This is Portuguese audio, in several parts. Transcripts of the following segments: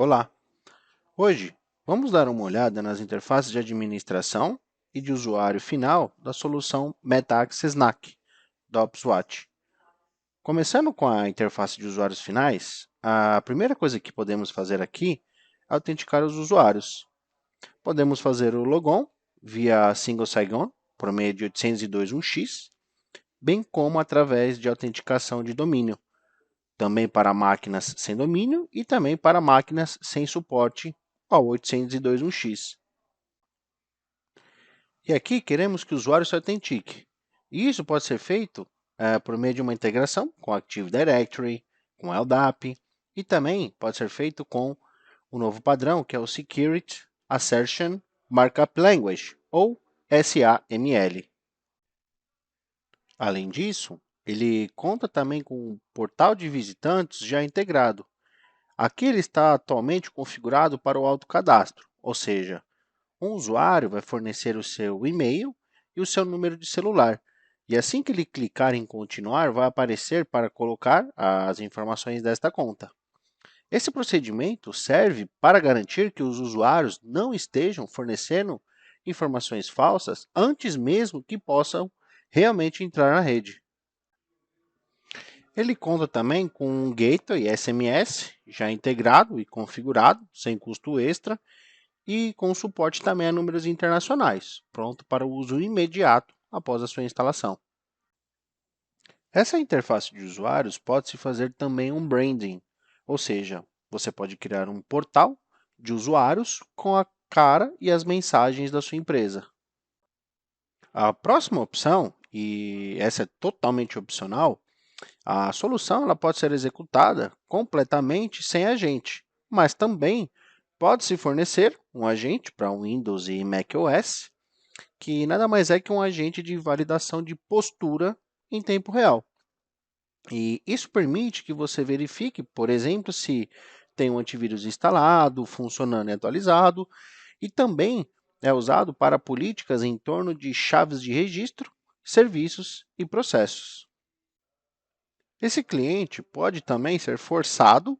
Olá! Hoje vamos dar uma olhada nas interfaces de administração e de usuário final da solução MetaAccess NAC da OpsWatch. Começando com a interface de usuários finais, a primeira coisa que podemos fazer aqui é autenticar os usuários. Podemos fazer o logon via Single Sign-On por meio de 802.1x, bem como através de autenticação de domínio, também para máquinas sem domínio e também para máquinas sem suporte ao 802.1x. E aqui queremos que o usuário se autentique. E isso pode ser feito por meio de uma integração com Active Directory, com LDAP, e também pode ser feito com o novo padrão, que é o Security Assertion Markup Language, ou SAML. Além disso, ele conta também com um portal de visitantes já integrado. Aqui ele está atualmente configurado para o autocadastro, ou seja, um usuário vai fornecer o seu e-mail e o seu número de celular. E assim que ele clicar em continuar, vai aparecer para colocar as informações desta conta. Esse procedimento serve para garantir que os usuários não estejam fornecendo informações falsas antes mesmo que possam realmente entrar na rede. Ele conta também com um gateway SMS já integrado e configurado, sem custo extra, e com suporte também a números internacionais, pronto para o uso imediato após a sua instalação. Essa interface de usuários pode-se fazer também um branding, ou seja, você pode criar um portal de usuários com a cara e as mensagens da sua empresa. A próxima opção, e essa é totalmente opcional, a solução ela pode ser executada completamente sem agente, mas também pode-se fornecer um agente para Windows e macOS, que nada mais é que um agente de validação de postura em tempo real. E isso permite que você verifique, por exemplo, se tem um antivírus instalado, funcionando e atualizado, e também é usado para políticas em torno de chaves de registro, serviços e processos. Esse cliente pode também ser forçado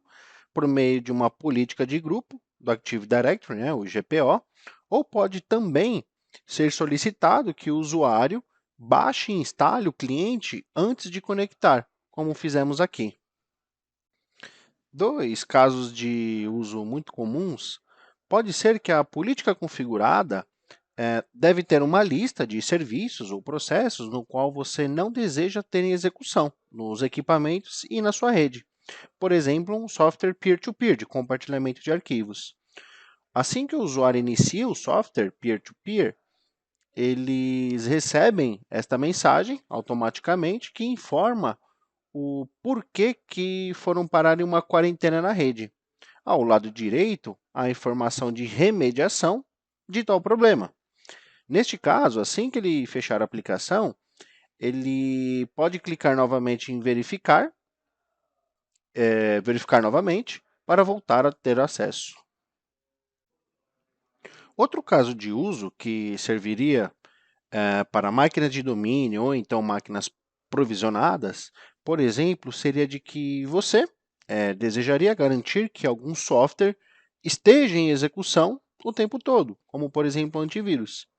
por meio de uma política de grupo do Active Directory, o GPO, ou pode também ser solicitado que o usuário baixe e instale o cliente antes de conectar, como fizemos aqui. Dois casos de uso muito comuns pode ser que a política configurada deve ter uma lista de serviços ou processos no qual você não deseja ter em execução nos equipamentos e na sua rede. Por exemplo, um software peer-to-peer de compartilhamento de arquivos. Assim que o usuário inicia o software peer-to-peer, eles recebem esta mensagem automaticamente que informa o porquê que foram parar em uma quarentena na rede. Ao lado direito, a informação de remediação de tal problema. Neste caso, assim que ele fechar a aplicação, ele pode clicar novamente em verificar novamente para voltar a ter acesso. Outro caso de uso que serviria para máquinas de domínio ou então máquinas provisionadas, por exemplo, seria de que você desejaria garantir que algum software esteja em execução o tempo todo, como por exemplo o antivírus.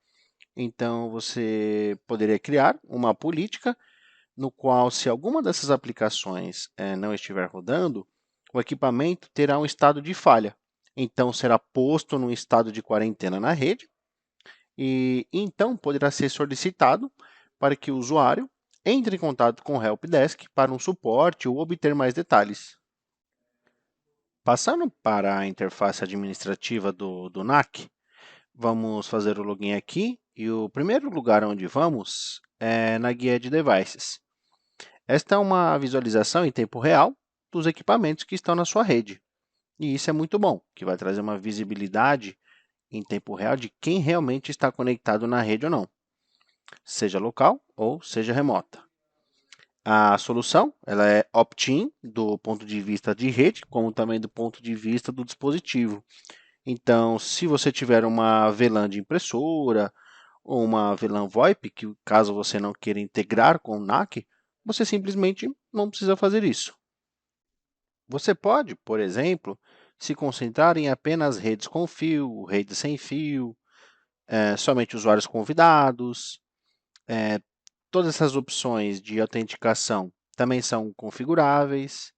Então, você poderia criar uma política no qual, se alguma dessas aplicações não estiver rodando, o equipamento terá um estado de falha. Então, será posto num estado de quarentena na rede e então poderá ser solicitado para que o usuário entre em contato com o Helpdesk para um suporte ou obter mais detalhes. Passando para a interface administrativa do NAC, vamos fazer o login aqui e o primeiro lugar onde vamos é na guia de devices. Esta é uma visualização em tempo real dos equipamentos que estão na sua rede. E isso é muito bom, que vai trazer uma visibilidade em tempo real de quem realmente está conectado na rede ou não, seja local ou seja remota. A solução ela é opt-in do ponto de vista de rede, como também do ponto de vista do dispositivo. Então, se você tiver uma VLAN de impressora ou uma VLAN VoIP, que caso você não queira integrar com o NAC, você simplesmente não precisa fazer isso. Você pode, por exemplo, se concentrar em apenas redes com fio, redes sem fio, somente usuários convidados. Todas essas opções de autenticação também são configuráveis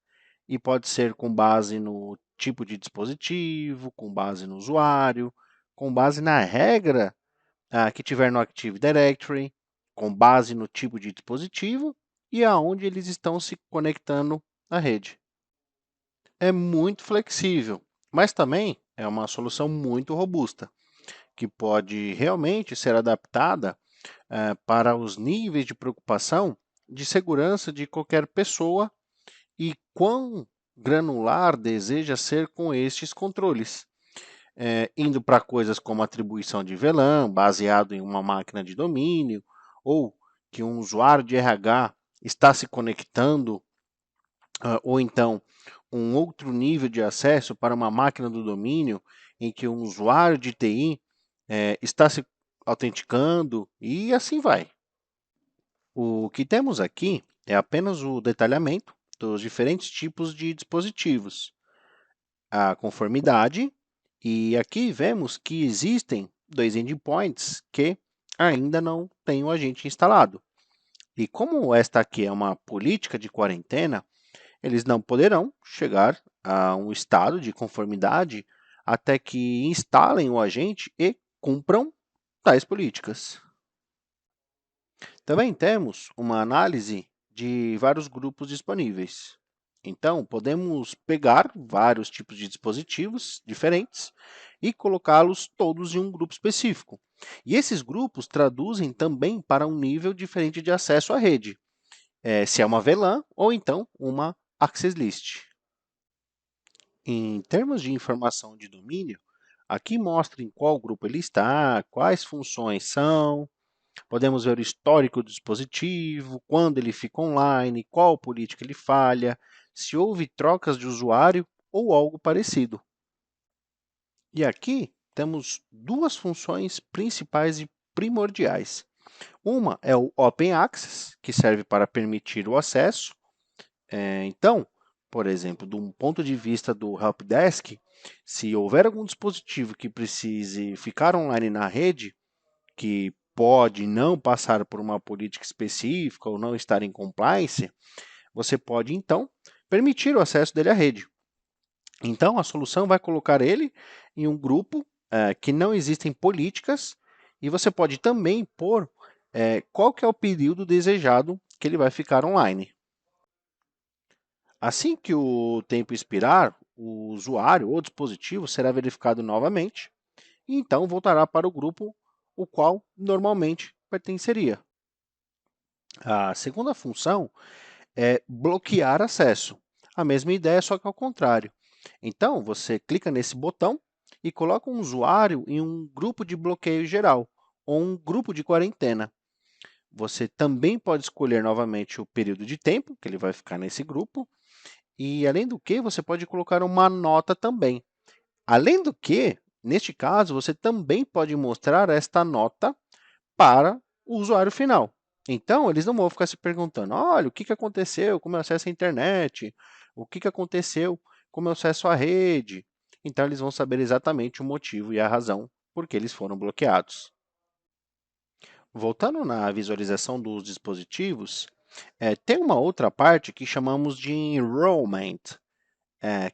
e pode ser com base no tipo de dispositivo, com base no usuário, com base na regra que tiver no Active Directory, com base no tipo de dispositivo e aonde eles estão se conectando à rede. É muito flexível, mas também é uma solução muito robusta, que pode realmente ser adaptada para os níveis de preocupação de segurança de qualquer pessoa e quão granular deseja ser com estes controles, indo para coisas como atribuição de VLAN baseado em uma máquina de domínio, ou que um usuário de RH está se conectando, ou então um outro nível de acesso para uma máquina do domínio em que um usuário de TI está se autenticando e assim vai. O que temos aqui é apenas o detalhamento dos diferentes tipos de dispositivos, a conformidade, e aqui vemos que existem dois endpoints que ainda não têm o agente instalado. E como esta aqui é uma política de quarentena, eles não poderão chegar a um estado de conformidade até que instalem o agente e cumpram tais políticas. Também temos uma análise de vários grupos disponíveis. Então, podemos pegar vários tipos de dispositivos diferentes e colocá-los todos em um grupo específico. E esses grupos traduzem também para um nível diferente de acesso à rede, se é uma VLAN ou então uma Access List. Em termos de informação de domínio, aqui mostra em qual grupo ele está, quais funções são. Podemos ver o histórico do dispositivo, quando ele fica online, qual política ele falha, se houve trocas de usuário ou algo parecido. E aqui temos duas funções principais e primordiais. Uma é o Open Access, que serve para permitir o acesso. Então, por exemplo, de um ponto de vista do Helpdesk, se houver algum dispositivo que precise ficar online na rede, que pode não passar por uma política específica ou não estar em compliance, você pode, então, permitir o acesso dele à rede. Então, a solução vai colocar ele em um grupo que não existem políticas e você pode também pôr qual que é o período desejado que ele vai ficar online. Assim que o tempo expirar, o usuário ou dispositivo será verificado novamente e então voltará para o grupo o qual normalmente pertenceria. A segunda função é bloquear acesso. A mesma ideia, só que ao contrário. Então, você clica nesse botão e coloca um usuário em um grupo de bloqueio geral ou um grupo de quarentena. Você também pode escolher novamente o período de tempo que ele vai ficar nesse grupo e, além do que, você pode colocar uma nota também. Além do que, neste caso, você também pode mostrar esta nota para o usuário final. Então, eles não vão ficar se perguntando, olha, o que aconteceu com o meu acesso à internet? O que aconteceu com o meu acesso à rede? Então, eles vão saber exatamente o motivo e a razão por que eles foram bloqueados. Voltando na visualização dos dispositivos, tem uma outra parte que chamamos de enrollment,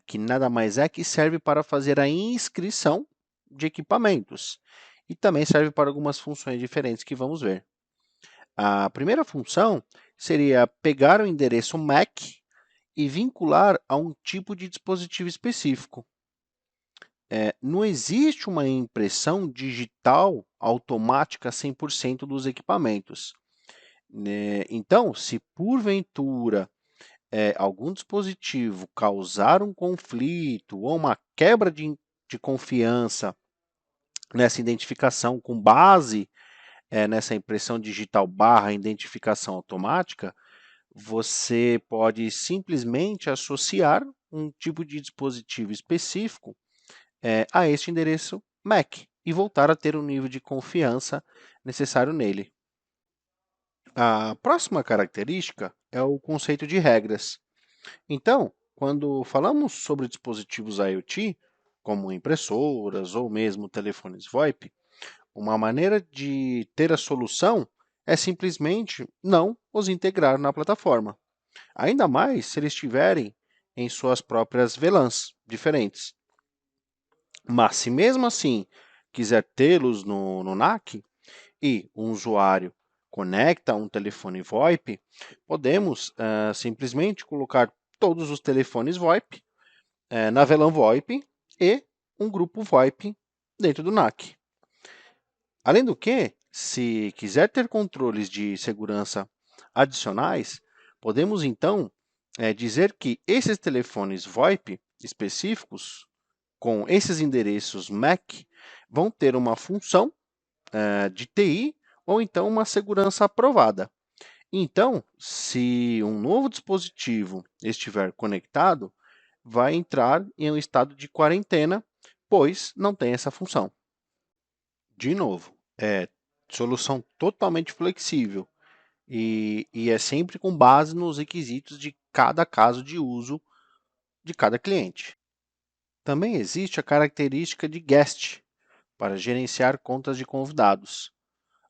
que nada mais é que serve para fazer a inscrição de equipamentos e também serve para algumas funções diferentes que vamos ver. A primeira função seria pegar o endereço MAC e vincular a um tipo de dispositivo específico. Não existe uma impressão digital automática 100% dos equipamentos. Então, se porventura algum dispositivo causar um conflito ou uma quebra de confiança nessa identificação com base nessa impressão digital barra identificação automática, você pode simplesmente associar um tipo de dispositivo específico a este endereço MAC e voltar a ter o nível de confiança necessário nele. A próxima característica é o conceito de regras. Então, quando falamos sobre dispositivos IoT, como impressoras ou mesmo telefones VoIP, uma maneira de ter a solução é simplesmente não os integrar na plataforma. Ainda mais se eles estiverem em suas próprias VLANs diferentes. Mas se mesmo assim quiser tê-los no NAC e um usuário conecta um telefone VoIP, podemos simplesmente colocar todos os telefones VoIP na VLAN VoIP e um grupo VoIP dentro do NAC. Além do que, se quiser ter controles de segurança adicionais, podemos então dizer que esses telefones VoIP específicos, com esses endereços MAC, vão ter uma função de TI ou então uma segurança aprovada. Então, se um novo dispositivo estiver conectado, vai entrar em um estado de quarentena, pois não tem essa função. De novo, é solução totalmente flexível e é sempre com base nos requisitos de cada caso de uso de cada cliente. Também existe a característica de guest para gerenciar contas de convidados.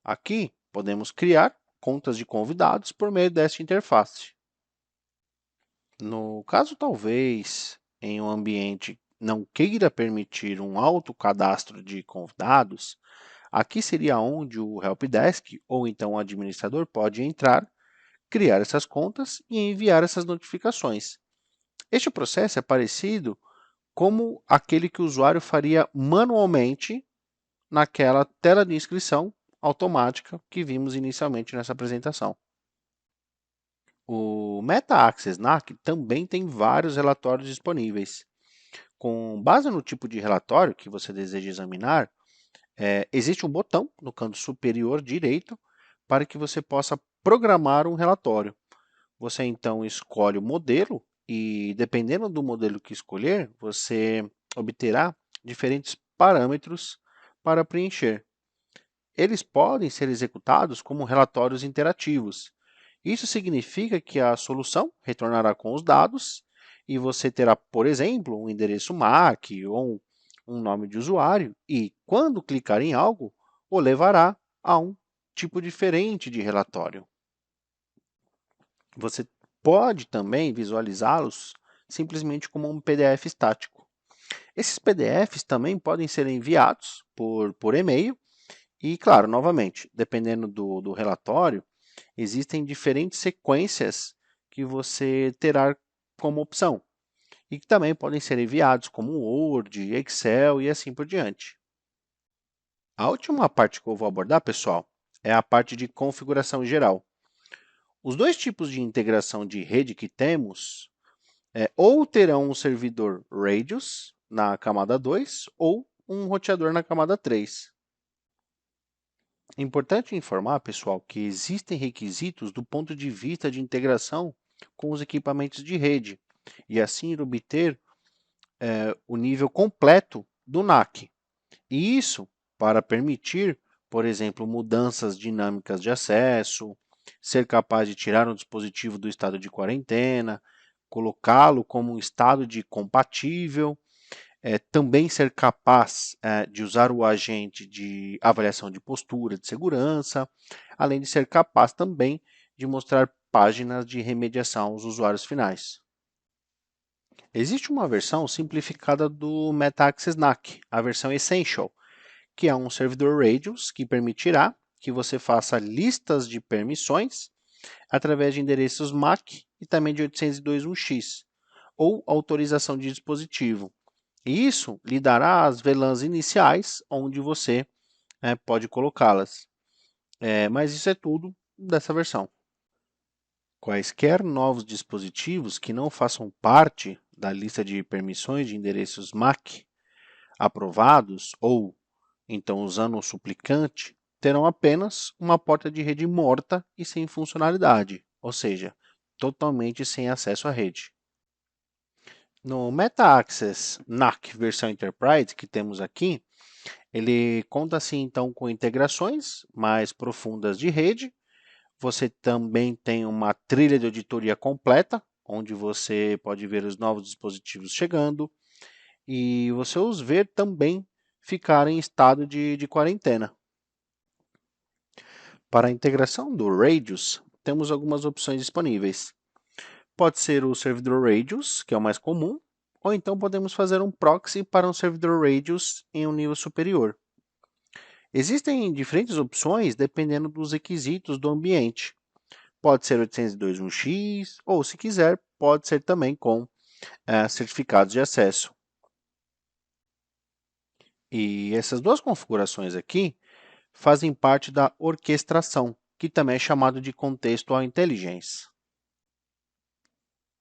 Aqui podemos criar contas de convidados por meio desta interface. No caso, talvez, em um ambiente não queira permitir um autocadastro de convidados, aqui seria onde o helpdesk ou então o administrador pode entrar, criar essas contas e enviar essas notificações. Este processo é parecido como aquele que o usuário faria manualmente naquela tela de inscrição automática que vimos inicialmente nessa apresentação. O Meta Access NAC também tem vários relatórios disponíveis. Com base no tipo de relatório que você deseja examinar, existe um botão no canto superior direito para que você possa programar um relatório. Você então escolhe o modelo e, dependendo do modelo que escolher, você obterá diferentes parâmetros para preencher. Eles podem ser executados como relatórios interativos. Isso significa que a solução retornará com os dados e você terá, por exemplo, um endereço MAC ou um nome de usuário e, quando clicar em algo, o levará a um tipo diferente de relatório. Você pode também visualizá-los simplesmente como um PDF estático. Esses PDFs também podem ser enviados por e-mail e, claro, novamente, dependendo do relatório, existem diferentes sequências que você terá como opção e que também podem ser enviados como Word, Excel e assim por diante. A última parte que eu vou abordar, pessoal, é a parte de configuração geral. Os dois tipos de integração de rede que temos ou terão um servidor Radius na camada 2 ou um roteador na camada 3. É importante informar, pessoal, que existem requisitos do ponto de vista de integração com os equipamentos de rede e assim obter o nível completo do NAC. E isso para permitir, por exemplo, mudanças dinâmicas de acesso, ser capaz de tirar um dispositivo do estado de quarentena, colocá-lo como um estado de compatível, também ser capaz de usar o agente de avaliação de postura, de segurança, além de ser capaz também de mostrar páginas de remediação aos usuários finais. Existe uma versão simplificada do MetaAccess NAC, a versão Essential, que é um servidor Radius que permitirá que você faça listas de permissões através de endereços MAC e também de 802.1x, ou autorização de dispositivo. E isso lhe dará as VLANs iniciais, onde você pode colocá-las. Mas isso é tudo dessa versão. Quaisquer novos dispositivos que não façam parte da lista de permissões de endereços MAC aprovados ou então usando o suplicante, terão apenas uma porta de rede morta e sem funcionalidade, ou seja, totalmente sem acesso à rede. No MetaAccess NAC versão Enterprise que temos aqui, ele conta assim então com integrações mais profundas de rede. Você também tem uma trilha de auditoria completa, onde você pode ver os novos dispositivos chegando e você os ver também ficar em estado de quarentena. Para a integração do Radius, temos algumas opções disponíveis. Pode ser o servidor Radius, que é o mais comum, ou então podemos fazer um proxy para um servidor Radius em um nível superior. Existem diferentes opções dependendo dos requisitos do ambiente. Pode ser 802.1x, ou se quiser, pode ser também com certificados de acesso. E essas duas configurações aqui fazem parte da orquestração, que também é chamado de Contextual Intelligence.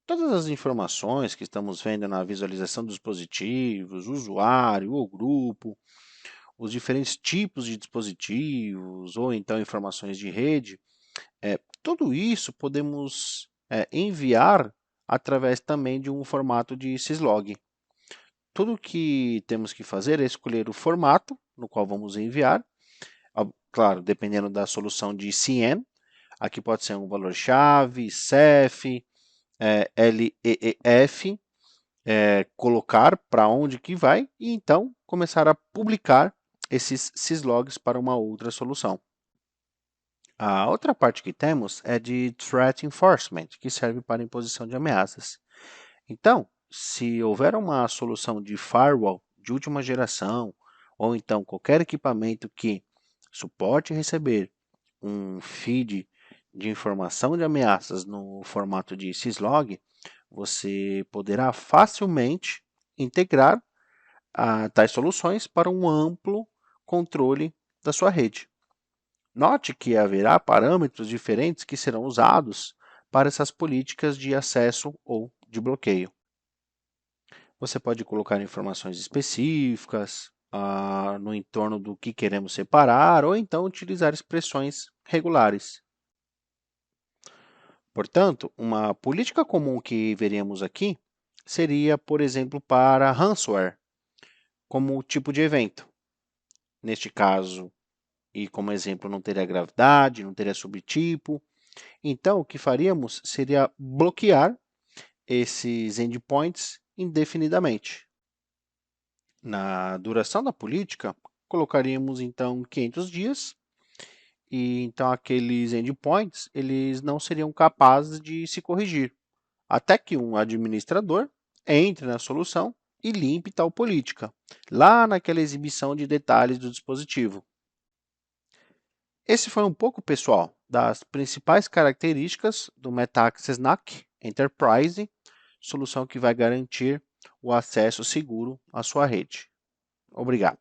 Todas as informações que estamos vendo na visualização dos dispositivos, o usuário, o grupo, os diferentes tipos de dispositivos, ou então informações de rede, tudo isso podemos enviar através também de um formato de syslog. Tudo que temos que fazer é escolher o formato no qual vamos enviar, claro, dependendo da solução de CN, aqui pode ser um valor-chave, CEF, LEEF, colocar para onde que vai e então começar a publicar esses syslogs para uma outra solução. A outra parte que temos é de Threat Enforcement, que serve para imposição de ameaças. Então, se houver uma solução de firewall de última geração, ou então qualquer equipamento que suporte receber um feed de informação de ameaças no formato de syslog, você poderá facilmente integrar tais soluções para um amplo controle da sua rede. Note que haverá parâmetros diferentes que serão usados para essas políticas de acesso ou de bloqueio. Você pode colocar informações específicas no entorno do que queremos separar ou então utilizar expressões regulares. Portanto, uma política comum que veríamos aqui seria, por exemplo, para ransomware, como tipo de evento. Neste caso, e como exemplo, não teria gravidade, não teria subtipo. Então, o que faríamos seria bloquear esses endpoints indefinidamente. Na duração da política, colocaríamos então 500 dias e então aqueles endpoints eles não seriam capazes de se corrigir, até que um administrador entre na solução e limpe tal política, lá naquela exibição de detalhes do dispositivo. Esse foi um pouco, pessoal, das principais características do Metaxas NAC Enterprise, solução que vai garantir o acesso seguro à sua rede. Obrigado.